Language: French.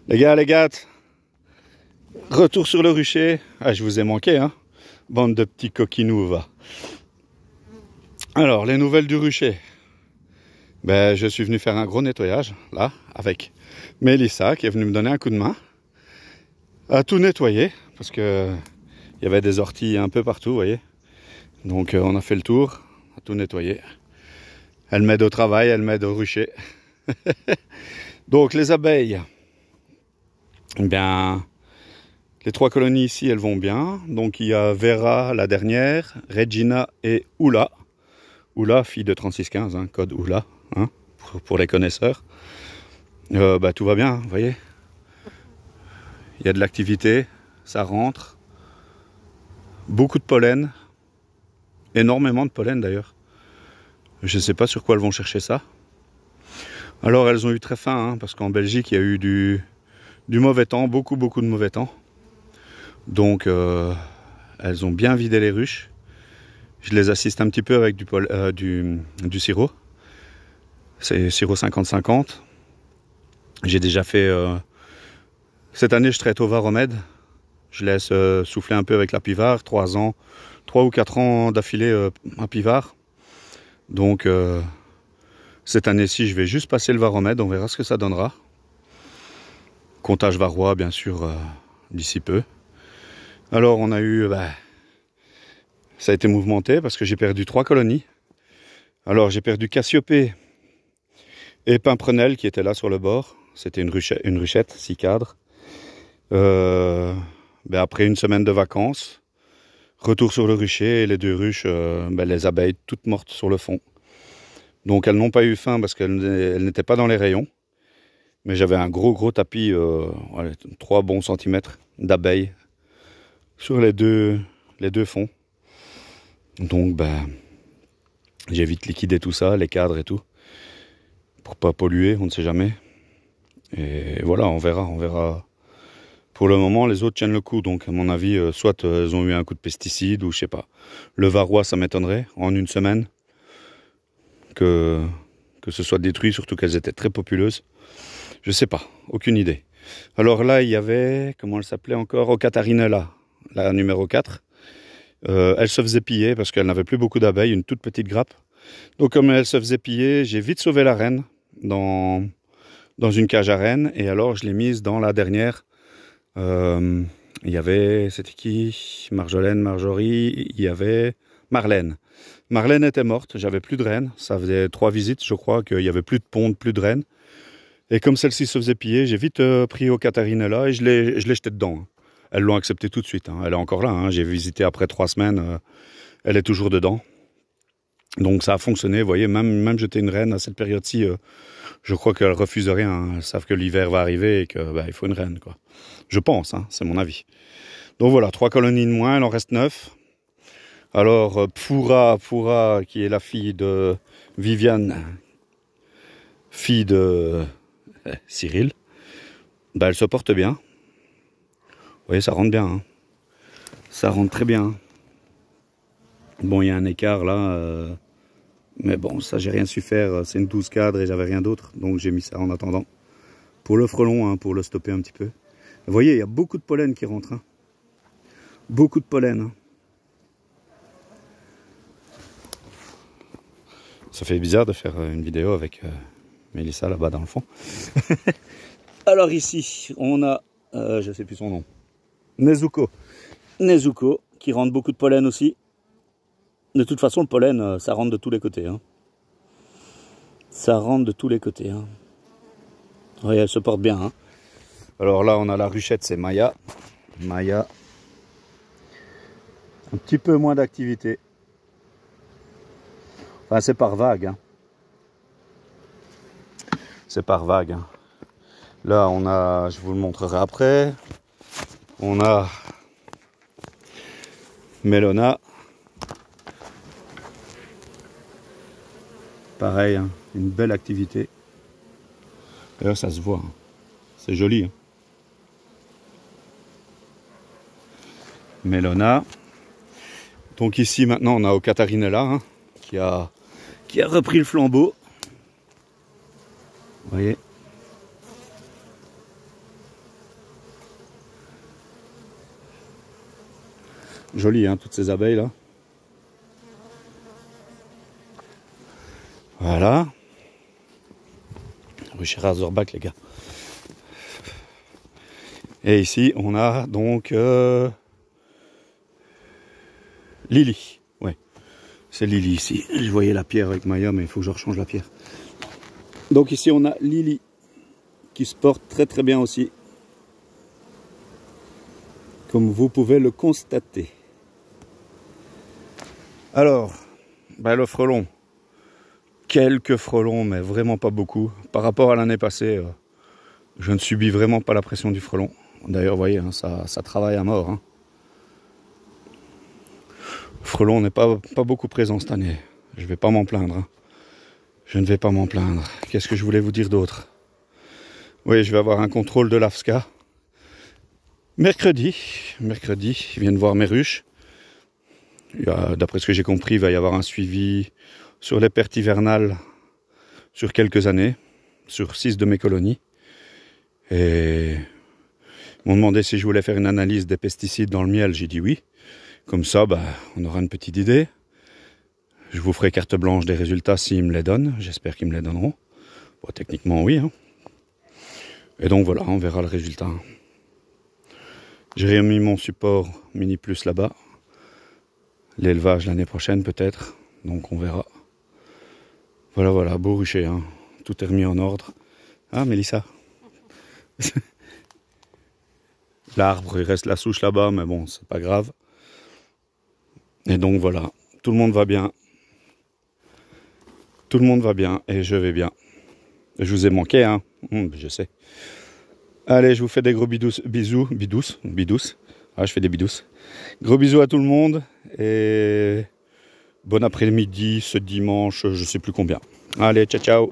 Les gars, retour sur le rucher. Ah, je vous ai manqué, hein. Bande de petits coquinous, va. Alors, les nouvelles du rucher. Ben, je suis venu faire un gros nettoyage, là, avec Mélissa, qui est venue me donner un coup de main à tout nettoyer, parce que il y avait des orties un peu partout, vous voyez. Donc, on a fait le tour, à tout nettoyer. Elle m'aide au travail, elle m'aide au rucher. Donc, les abeilles, eh bien, les 3 colonies ici, elles vont bien. Donc, il y a Vera, la dernière, Regina et Oula. Oula, fille de 3615, hein, code Oula, hein, pour les connaisseurs. Bah, tout va bien, vous voyez. Il y a de l'activité, ça rentre. Beaucoup de pollen. Énormément de pollen d'ailleurs. Je ne sais pas sur quoi elles vont chercher ça. Alors elles ont eu très faim, hein, parce qu'en Belgique, il y a eu du mauvais temps, beaucoup de mauvais temps. Donc elles ont bien vidé les ruches. Je les assiste un petit peu avec du sirop. C'est sirop 50-50. J'ai déjà fait... cette année, je traite au varomède. Je laisse souffler un peu avec la pivard. 3 ou 4 ans d'affilée à pivard. Donc, cette année-ci, je vais juste passer le varomède. On verra ce que ça donnera. Comptage varrois, bien sûr, d'ici peu. Alors, on a eu... ça a été mouvementé parce que j'ai perdu 3 colonies. Alors, j'ai perdu Cassiopée et Pimprenelle qui étaient là sur le bord. C'était une ruchette, 6 cadres. Après une semaine de vacances, retour sur le rucher et les 2 ruches, les abeilles toutes mortes sur le fond. Donc elles n'ont pas eu faim parce qu'elles n'étaient pas dans les rayons. Mais j'avais un gros tapis, 3 bons centimètres d'abeilles sur les deux fonds. Donc j'ai vite liquidé tout ça, les cadres et tout, pour pas polluer, on ne sait jamais. Et voilà, on verra. Pour le moment, les autres tiennent le coup, donc à mon avis, soit elles ont eu un coup de pesticide, ou je sais pas. Le varroa, ça m'étonnerait, en une semaine, que ce soit détruit, surtout qu'elles étaient très populeuses. Je sais pas, aucune idée. Alors là, il y avait, comment elle s'appelait encore, Ocatarina, la numéro 4. Elle se faisait piller parce qu'elle n'avait plus beaucoup d'abeilles, une toute petite grappe. Donc comme elle se faisait piller, j'ai vite sauvé la reine dans une cage à reine, et alors je l'ai mise dans la dernière. Il y avait, c'était qui? Marjolaine, Marjorie, il y avait Marlène. Marlène était morte, j'avais plus de reine. Ça faisait 3 visites, je crois, qu'il y avait plus de ponte, plus de reine. Et comme celle-ci se faisait piller, j'ai vite pris au Catarina et je l'ai jeté dedans. Elles l'ont accepté tout de suite, hein. Elle est encore là, hein. J'ai visité après 3 semaines, elle est toujours dedans. Donc ça a fonctionné, vous voyez, même jeter une reine à cette période-ci, je crois qu'elles refusent rien, hein. Elles savent que l'hiver va arriver et que il faut une reine, quoi. Je pense, hein, c'est mon avis. Donc voilà, 3 colonies de moins, il en reste 9. Alors Pfoura, qui est la fille de Viviane, fille de Cyril, elle se porte bien. Vous voyez, ça rentre bien, hein. Ça rentre très bien. Bon, il y a un écart là, mais bon, ça j'ai rien su faire. C'est une 12 cadres et j'avais rien d'autre, donc j'ai mis ça en attendant. Pour le frelon, hein, pour le stopper un petit peu. Vous voyez, il y a beaucoup de pollen qui rentre, hein. Beaucoup de pollen, hein. Ça fait bizarre de faire une vidéo avec Mélissa là-bas dans le fond. Alors ici, on a, je sais plus son nom, Nezuko, qui rentre beaucoup de pollen aussi. De toute façon, le pollen, ça rentre de tous les côtés, hein. Ça rentre de tous les côtés, hein. Oui, elle se porte bien, hein. Alors là, on a la ruchette, c'est Maya. Maya, un petit peu moins d'activité. Enfin, c'est par vague, hein. C'est par vague, hein. Là, on a, je vous le montrerai après, on a Melona. Pareil, hein, une belle activité. D'ailleurs, ça se voit, hein. C'est joli, hein. Melona. Donc ici, maintenant, on a Ocatarina, hein, qui a repris le flambeau. Vous voyez. Joli, hein, toutes ces abeilles là. Voilà. Rucher Razorbacks, les gars. Et ici, on a donc Lily. Ouais, c'est Lily ici. Je voyais la pierre avec Maya, mais il faut que je rechange la pierre. Donc ici, on a Lily qui se porte très très bien aussi. Comme vous pouvez le constater. Alors, ben le frelon. Quelques frelons, mais vraiment pas beaucoup. Par rapport à l'année passée, je ne subis vraiment pas la pression du frelon. D'ailleurs, vous voyez, hein, ça travaille à mort. Hein. Le frelon n'est pas beaucoup présent cette année. Je ne vais pas m'en plaindre. Hein. Je ne vais pas m'en plaindre. Qu'est-ce que je voulais vous dire d'autre? Oui, je vais avoir un contrôle de l'AFSCA. Mercredi, ils viennent voir mes ruches. D'après ce que j'ai compris, il va y avoir un suivi sur les pertes hivernales sur quelques années, sur 6 de mes colonies. Et ils m'ont demandé si je voulais faire une analyse des pesticides dans le miel. J'ai dit oui. Comme ça, bah, on aura une petite idée. Je vous ferai carte blanche des résultats s'ils me les donnent. J'espère qu'ils me les donneront. Bon, techniquement, oui. Hein. Et donc voilà, on verra le résultat. J'ai remis mon support Mini Plus là-bas. L'élevage l'année prochaine peut-être. Donc on verra. Voilà, voilà, beau rucher. Hein. Tout est remis en ordre. Ah, Mélissa. L'arbre, il reste la souche là-bas, mais bon, c'est pas grave. Et donc voilà, tout le monde va bien. Tout le monde va bien et je vais bien. Je vous ai manqué, hein. Je sais. Allez, je vous fais des gros bisous. Bidous. Ah, je fais des bidous. Gros bisous à tout le monde et bon après-midi, ce dimanche, je sais plus combien. Allez, ciao, ciao.